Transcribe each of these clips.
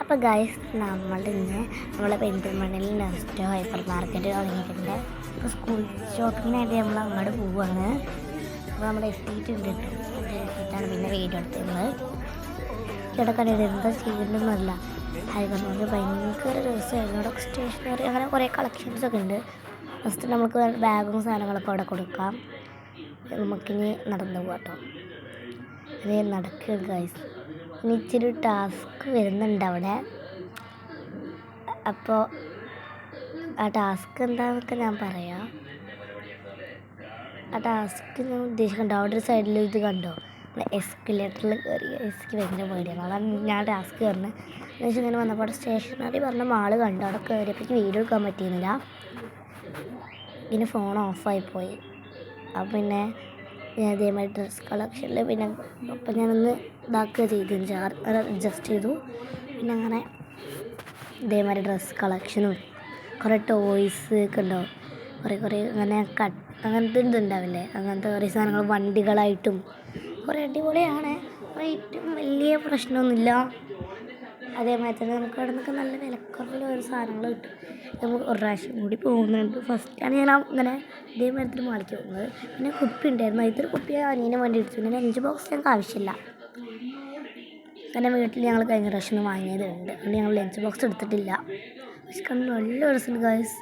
അപ്പോൾ ഗൈസ് നമ്മളെ പെരിന്തൽമണ്ണയിൽ നെസ്റ്റോ ഹൈപ്പർ മാർക്കറ്റ് തുടങ്ങിയിട്ടുണ്ട്. അപ്പോൾ സ്കൂൾ ഷോപ്പിങ്ങിനായിട്ട് നമ്മൾ അങ്ങോട്ട് പോവുകയാണ്. അപ്പോൾ നമ്മൾ എത്തിയിട്ടുണ്ട് എത്തിയിട്ടാണ് പിന്നെ വീഡിയോ എടുത്തിരുന്നത്. കിടക്കാനായിട്ട് എന്താ ചെയ്യുന്നതെന്നല്ല, ഹൈപ്പർ മാർക്കറ്റ് ഭയങ്കര രസമായിരുന്നു. അവിടെ സ്റ്റേഷനറി അങ്ങനെ കുറേ കളക്ഷൻസൊക്കെ ഉണ്ട്. ഫസ്റ്റ് നമുക്ക് ബാഗും സാധനങ്ങളൊക്കെ അവിടെ കൊടുക്കാം. നമുക്കിനി നടന്നു പോകാം കേട്ടോ. അതേ നടക്കുക ഗൈസ്. ഇനി ഇച്ചിരി ടാസ്ക് വരുന്നുണ്ട് അവിടെ. അപ്പോൾ ആ ടാസ്ക് എന്താണെന്നൊക്കെ ഞാൻ പറയാം. ആ ടാസ്ക് ഞാൻ ഉദ്ദേശിക്കണ്ടോ, അവിടെ ഒരു സൈഡിൽ ഇത് കണ്ടോ, എസ്കലേറ്ററിൽ കയറി. എനിക്ക് ഭയങ്കര പേടിയാണ്, അതാണ് ഞാൻ ടാസ്ക് കയറുന്നത്. എന്ന് വെച്ചാൽ ഇങ്ങനെ വന്നപ്പോൾ അവിടെ സ്റ്റേഷനറി പറഞ്ഞ മാള് കണ്ടു. അവിടെ കയറിയപ്പോഴേക്ക് വീഡിയോ എടുക്കാൻ പറ്റിയിരുന്നില്ല. പിന്നെ ഫോൺ ഓഫായിപ്പോയി. അപ്പം പിന്നെ ഞാൻ അതേമാതിരി ഡ്രസ് കളക്ഷനിൽ പിന്നെ അപ്പം ഞാനൊന്ന് ഇതാക്കുക ചെയ്തു, അഡ്ജസ്റ്റ് ചെയ്തു. പിന്നെ അങ്ങനെ ഇതേമാതിരി ഡ്രസ് കളക്ഷനും കുറേ ടോയ്സ് ഒക്കെ ഉണ്ടാവും. കുറേ അങ്ങനെ അങ്ങനത്തെ ഇതുണ്ടാവില്ലേ, അങ്ങനത്തെ കുറേ സാധനങ്ങൾ വണ്ടികളായിട്ടും കുറേ അടിപൊളിയാണ്. റേറ്റും വലിയ പ്രശ്നമൊന്നുമില്ല. അതേമാതിരി തന്നെ നമുക്ക് അവിടെ നിന്നൊക്കെ നല്ല വിലക്കുറവിൽ ഓരോ സാധനങ്ങൾ കിട്ടും. നമുക്ക് ഒരു പ്രാവശ്യം കൂടി പോകുന്നുണ്ട്. ഫസ്റ്റാണ് ഞാൻ അങ്ങനെ ഇതേമാതിരി മാളിക്ക് പോകുന്നത്. പിന്നെ കുപ്പി ഉണ്ടായിരുന്നു, ഇതൊരു കുപ്പി അനിയന് വേണ്ടി എടുത്തു. പിന്നെ ലഞ്ച് ബോക്സ് ഞങ്ങൾക്ക് ആവശ്യമില്ല, കാരണം വീട്ടിൽ ഞങ്ങൾ കഴിഞ്ഞ പ്രാവശ്യം വാങ്ങിയതുണ്ട്. അതുകൊണ്ട് ഞങ്ങൾ ലഞ്ച് ബോക്സ് എടുത്തിട്ടില്ല. പക്ഷെ കണ്ട് നല്ല രസമുണ്ട് ഗൈസ്.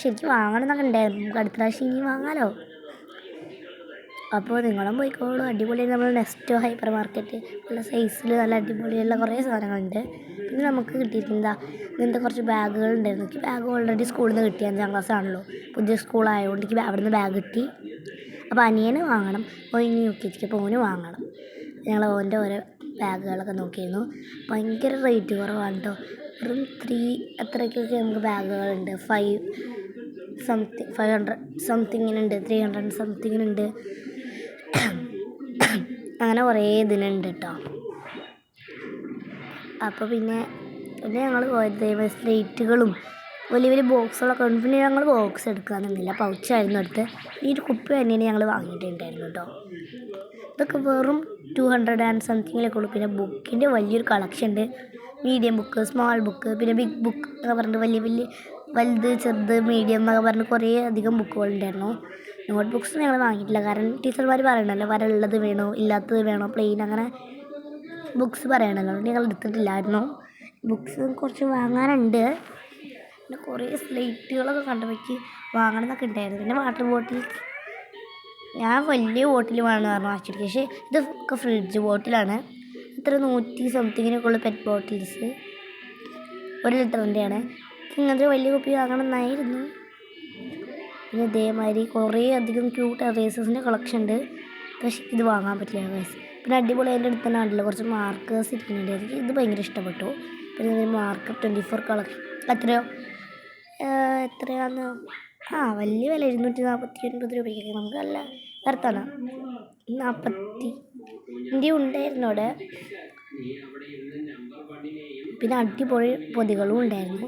ശരിക്കും വാങ്ങണം എന്നൊക്കെ ഉണ്ടായിരുന്നു. നമുക്ക് അടുത്ത പ്രാവശ്യം ഇനി വാങ്ങാമല്ലോ. അപ്പോൾ നിങ്ങളും പോയിക്കോളൂ. അടിപൊളിയായി നമ്മൾ നെസ്റ്റോ ഹൈപ്പർ മാർക്കറ്റ് നല്ല സൈസിൽ നല്ല അടിപൊളിയുള്ള കുറേ സാധനങ്ങളുണ്ട്. പിന്നെ നമുക്ക് കിട്ടിയിട്ടുണ്ട് ഇങ്ങനത്തെ കുറച്ച് ബാഗുകളുണ്ടായിരുന്നു. എനിക്ക് ബാഗ് ഓൾറെഡി സ്കൂളിൽ നിന്ന് കിട്ടി, 5ാം ക്ലാസ് ആണല്ലോ, പുതിയ സ്കൂളായതുകൊണ്ട് എനിക്ക് അവിടെ നിന്ന് ബാഗ് കിട്ടി. അപ്പോൾ അനിയന് വാങ്ങണം, ഇനി അപ്പോൾ ഓന് വാങ്ങണം. ഞങ്ങൾ ഓൻ്റെ ഓരോ ബാഗുകളൊക്കെ നോക്കിയിരുന്നു. ഭയങ്കര റേറ്റ് കുറവാണ് കേട്ടോ. വെറും 3 അത്രയ്ക്കൊക്കെ നമുക്ക് ബാഗുകളുണ്ട്. 500 സംതിങ്ങിനുണ്ട്, 300 സംതിങ്ങിനുണ്ട്. അങ്ങനെ കുറേ ഇതിനുണ്ട് കേട്ടോ. അപ്പോൾ പിന്നെ ഞങ്ങൾ പോയത് സ്ലേറ്റുകളും വലിയ വലിയ ബോക്സുകളൊക്കെ ഉണ്ട്. പിന്നെ ഞങ്ങൾ ബോക്സ് എടുക്കാനൊന്നുമില്ല, പൗച്ചായിരുന്നു എടുത്ത്. ഈ ഒരു കുപ്പി തന്നെയാണ് ഞങ്ങൾ വാങ്ങിയിട്ടുണ്ടായിരുന്നു കേട്ടോ. ഇതൊക്കെ വെറും 200 സംതിങ്ങിലൊക്കെ ഉള്ളൂ. പിന്നെ ബുക്കിൻ്റെ വലിയൊരു കളക്ഷൻ ഉണ്ട്. മീഡിയം ബുക്ക്, സ്മോൾ ബുക്ക്, പിന്നെ ബിഗ് ബുക്ക് എന്നൊക്കെ പറഞ്ഞിട്ട് വലുത് ചെറുത് മീഡിയം എന്നൊക്കെ പറഞ്ഞ് കുറേ അധികം ബുക്കുകളുണ്ടായിരുന്നു. നോട്ട് ബുക്സ് ഞങ്ങൾ വാങ്ങിയിട്ടില്ല, കാരണം ടീച്ചർമാർ പറയണല്ലോ വരയുള്ളത് വേണോ ഇല്ലാത്തത് വേണോ പ്ലെയിൻ അങ്ങനെ ബുക്സ് പറയണല്ലോ. അതുകൊണ്ട് ഞങ്ങൾ എടുത്തിട്ടില്ലായിരുന്നു. ബുക്സ് കുറച്ച് വാങ്ങാനുണ്ട്. പിന്നെ കുറേ സ്ലേറ്റുകളൊക്കെ കണ്ടപ്പോഴേക്ക് വാങ്ങണം എന്നൊക്കെ ഉണ്ടായിരുന്നു. പിന്നെ വാട്ടർ ബോട്ടിൽ ഞാൻ വലിയ ബോട്ടിൽ വേണമെന്ന് പറഞ്ഞു ആക്ച്വലി, പക്ഷേ ഇതൊക്കെ ഫ്രിഡ്ജ് ബോട്ടിലാണ്. ഇത്ര 100 സംതിങ്ങിനൊക്കെ ഉള്ള പെറ്റ് ബോട്ടിൽസ് 1 ലിറ്ററിൻ്റെയാണ്. ഇങ്ങനത്തെ വലിയ കുപ്പി വാങ്ങണമെന്നായിരുന്നു. പിന്നെ ഇതേമാതിരി കുറേ അധികം ക്യൂട്ട് എറേസേഴ്സിൻ്റെ കളക്ഷൻ ഉണ്ട്. പക്ഷേ ഇത് വാങ്ങാൻ പറ്റില്ല ഗൈസ്. പിന്നെ അടിപൊളി അതിൻ്റെ അടുത്ത് തന്നെ ഉണ്ടല്ലോ കുറച്ച് മാർക്കേഴ്സ് ഇരിക്കുന്നുണ്ട്. എനിക്ക് ഇത് ഭയങ്കര ഇഷ്ടപ്പെട്ടു. പിന്നെ മാർക്കർ 24 കളക്ഷൻ എത്രയാന്ന് വലിയ വില 249 രൂപയ്ക്കൊക്കെ നമുക്ക് നല്ല വർത്താണ്. 40 ഉണ്ടായിരുന്നു അവിടെ. പിന്നെ അടിപൊളി പൊതികളും ഉണ്ടായിരുന്നു.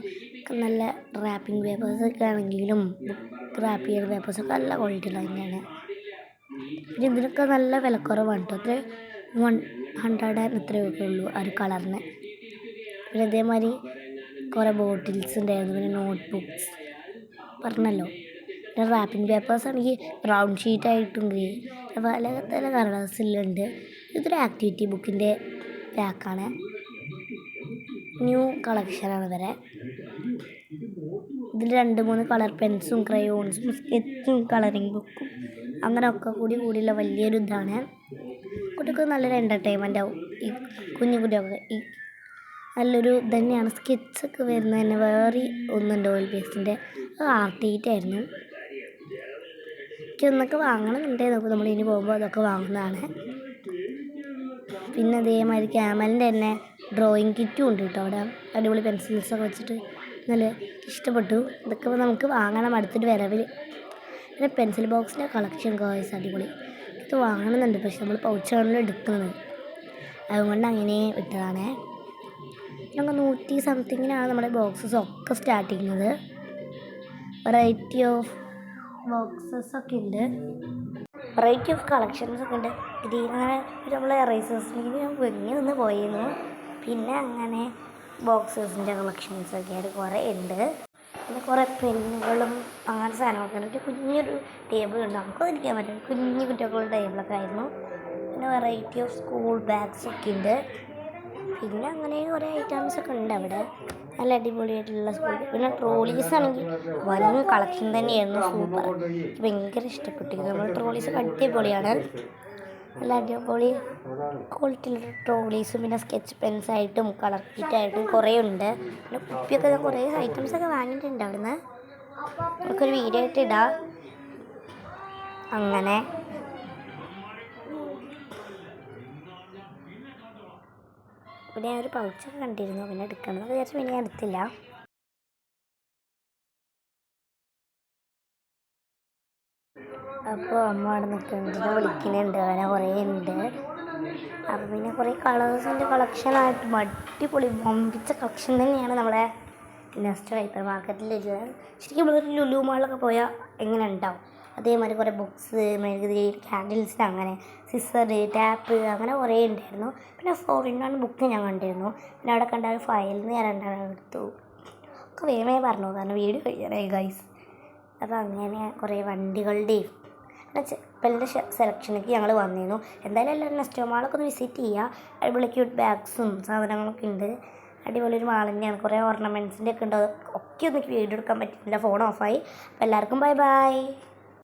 നല്ല റാപ്പിംഗ് പേപ്പേഴ്സൊക്കെ ആണെങ്കിലും ബുക്ക് റാപ്പ് ചെയ്യുന്ന പേപ്പേഴ്സൊക്കെ നല്ല ക്വാളിറ്റിയുള്ള തന്നെയാണ്. പിന്നെ ഇതിനൊക്കെ നല്ല വിലക്കുറവാണ് കേട്ടോ. അത്ര 100 എത്രയൊക്കെ ഉള്ളൂ ആ ഒരു കളറിന്. പിന്നെ അതേമാതിരി കുറേ ബോട്ടിൽസ് ഉണ്ടായിരുന്നു. പിന്നെ നോട്ട് ബുക്സ് പറഞ്ഞല്ലോ. പിന്നെ റാപ്പിംഗ് പേപ്പേഴ്സ് ആണെങ്കിൽ ബ്രൗൺ ഷീറ്റായിട്ടും ഗ്രീൻ പല കളേഴ്സിലുണ്ട്. ഇതൊരു ആക്ടിവിറ്റി ബുക്കിൻ്റെ പാക്കാണ്, ന്യൂ കളക്ഷനാണ് വരെ. ഇതിൽ 2-3 കളർ പെൻസും ക്രയോൺസും സ്കെച്ചും കളറിങ് ബുക്കും അങ്ങനെയൊക്കെ കൂടിയുള്ള വലിയൊരു ഇതാണ്. കുട്ടികൾക്ക് നല്ലൊരു എൻ്റർടൈൻമെൻ്റ് ആവും. ഈ കുഞ്ഞുകുട്ടിയൊക്കെ ഈ നല്ലൊരു തന്നെയാണ്. സ്കെച്ചൊക്കെ വരുന്നത് തന്നെ വേറെ ഒന്നുണ്ട്, ഓയിൽ പേസ്റ്റിൻ്റെ. അത് ആർട്ട് എനിക്കൊന്നൊക്കെ വാങ്ങണമെന്നുണ്ടേ. നമുക്ക് നമ്മളിനി പോകുമ്പോൾ അതൊക്കെ വാങ്ങുന്നതാണ്. പിന്നെ അതേമാതിരി ക്യാമലിൻ്റെ തന്നെ ഡ്രോയിങ് കിറ്റും ഉണ്ട് കേട്ടോ അവിടെ. അടിപൊളി പെൻസിൽസൊക്കെ വെച്ചിട്ട് നല്ല ഇഷ്ടപ്പെട്ടു. ഇതൊക്കെ നമുക്ക് വാങ്ങണം അടുത്തൊരു വരവിൽ. പിന്നെ പെൻസിൽ ബോക്സിൻ്റെ കളക്ഷൻ ഗോയ്സ് അടിപൊളി. ഇത് വാങ്ങണമെന്നുണ്ട്, പക്ഷെ നമ്മൾ പൗച്ചാണല്ലോ എടുക്കുന്നത്, അതുകൊണ്ട് അങ്ങനെ വിട്ടതാണേ. ഞങ്ങൾ 100 സംതിങ്ങിനാണ് നമ്മുടെ ബോക്സസ് ഒക്കെ സ്റ്റാർട്ട് ചെയ്യുന്നത്. വെറൈറ്റി ഓഫ് ബോക്സസൊക്കെ ഉണ്ട്, വെറൈറ്റി ഓഫ് കളക്ഷൻസൊക്കെ ഉണ്ട്. ഗ്രീൻ അങ്ങനെ നമ്മൾ എറേസേഴ്സിലേക്ക് ഞാൻ വെങ്ങി നിന്ന് പോയിരുന്നു. പിന്നെ അങ്ങനെ ബോക്സേഴ്സിൻ്റെ കളക്ഷൻസൊക്കെ ആയിട്ട് കുറേ ഉണ്ട്. പിന്നെ കുറേ പെന്നുകളും അങ്ങനത്തെ സാധനങ്ങളൊക്കെ ഉണ്ട്. കുഞ്ഞൊരു ടേബിൾ ഉണ്ട്, നമുക്കത് ഇരിക്കാൻ പറ്റും. കുഞ്ഞു കുട്ടികളുടെ ടേബിളൊക്കെ ആയിരുന്നു. പിന്നെ വെറൈറ്റി ഓഫ് സ്കൂൾ ബാഗ്സൊക്കെ ഉണ്ട്. പിന്നെ അങ്ങനെ കുറേ ഐറ്റംസൊക്കെ ഉണ്ട് അവിടെ. നല്ല അടിപൊളിയായിട്ടുള്ള സ്കൂൾ. പിന്നെ ട്രോളീസ് ആണെങ്കിൽ വലിയ കളക്ഷൻ തന്നെയായിരുന്നു. സൂപ്പർ, എനിക്ക് ഭയങ്കര ഇഷ്ടപ്പെട്ടിരുന്നു. നമ്മൾ ട്രോളീസൊക്കെ അടിപൊളിയാണ്. നല്ല അടിപൊളി ക്വാളിറ്റിയുള്ള ട്രോളീസും പിന്നെ സ്കെച്ച് പെൻസായിട്ടും കളർ കിറ്റായിട്ടും കുറേ ഉണ്ട്. പിന്നെ കുപ്പിയൊക്കെ ഞാൻ കുറേ ഐറ്റംസൊക്കെ വാങ്ങിയിട്ടുണ്ട് അവിടുന്ന്. നമുക്കൊരു വീഡിയോ ആയിട്ട് ഇടാം. അങ്ങനെ പിന്നെ ഞാൻ ഒരു പൗച്ചൊക്കെ കണ്ടിരുന്നു. പിന്നെ എടുക്കണമെന്ന് വിചാരിച്ചു, പിന്നെ ഞാൻ എടുത്തില്ല. അപ്പോൾ അമ്മ അവിടെ നിൽക്കുന്നുണ്ട്, വിളിക്കുന്നുണ്ട്, അങ്ങനെ കുറേ ഉണ്ട്. അപ്പോൾ പിന്നെ കുറേ കളേഴ്സിൻ്റെ കളക്ഷനായിട്ട് അടിപൊളി വമ്പിച്ച കളക്ഷൻ തന്നെയാണ് നമ്മുടെ നെക്സ്റ്റ് ഹൈപ്പർ മാർക്കറ്റിൽ. ശരിക്കും നമ്മളൊരു ലുലു മാളിലൊക്കെ പോയാൽ എങ്ങനെ ഉണ്ടാവും അതേമാതിരി കുറേ ബുക്സ്, മെഴുകുതിരി, ക്യാൻഡിൽസ്, അങ്ങനെ സിസർ, ടാപ്പ്, അങ്ങനെ കുറേ ഉണ്ടായിരുന്നു. പിന്നെ 4-in-1 ബുക്ക് ഞാൻ കണ്ടിരുന്നു. പിന്നെ അവിടെ കണ്ട ഒരു ഫയലിൽ നിന്ന് ഞാൻ 2 എടുത്തു. ഒക്കെ വേഗമേ പറഞ്ഞു, കാരണം വീഡിയോ കഴിയാനായി ഗൈസ്. അപ്പോൾ അങ്ങനെ കുറേ വണ്ടികളുടെയും പിന്നെ ചെപ്പലിൻ്റെ സെലക്ഷനൊക്കെ ഞങ്ങൾ വന്നിരുന്നു. എന്തായാലും എല്ലാവരും നെക്സ്റ്റ് മാളൊക്കെ ഒന്ന് വിസിറ്റ് ചെയ്യുക. അടിപൊളി ക്യൂട്ട് ബാഗ്സും സാധനങ്ങളൊക്കെ ഉണ്ട്. അടിപൊളി ഒരു മാൾ തന്നെയാണ്. കുറേ ഓർണമെൻറ്റ്സിൻ്റെ ഒക്കെ ഉണ്ട്. ഒക്കെ ഒന്നും എനിക്ക് വീഡിയോ എടുക്കാൻ പറ്റിയില്ല, ഫോൺ ഓഫായി. അപ്പോൾ എല്ലാവർക്കും ബൈ ബൈ.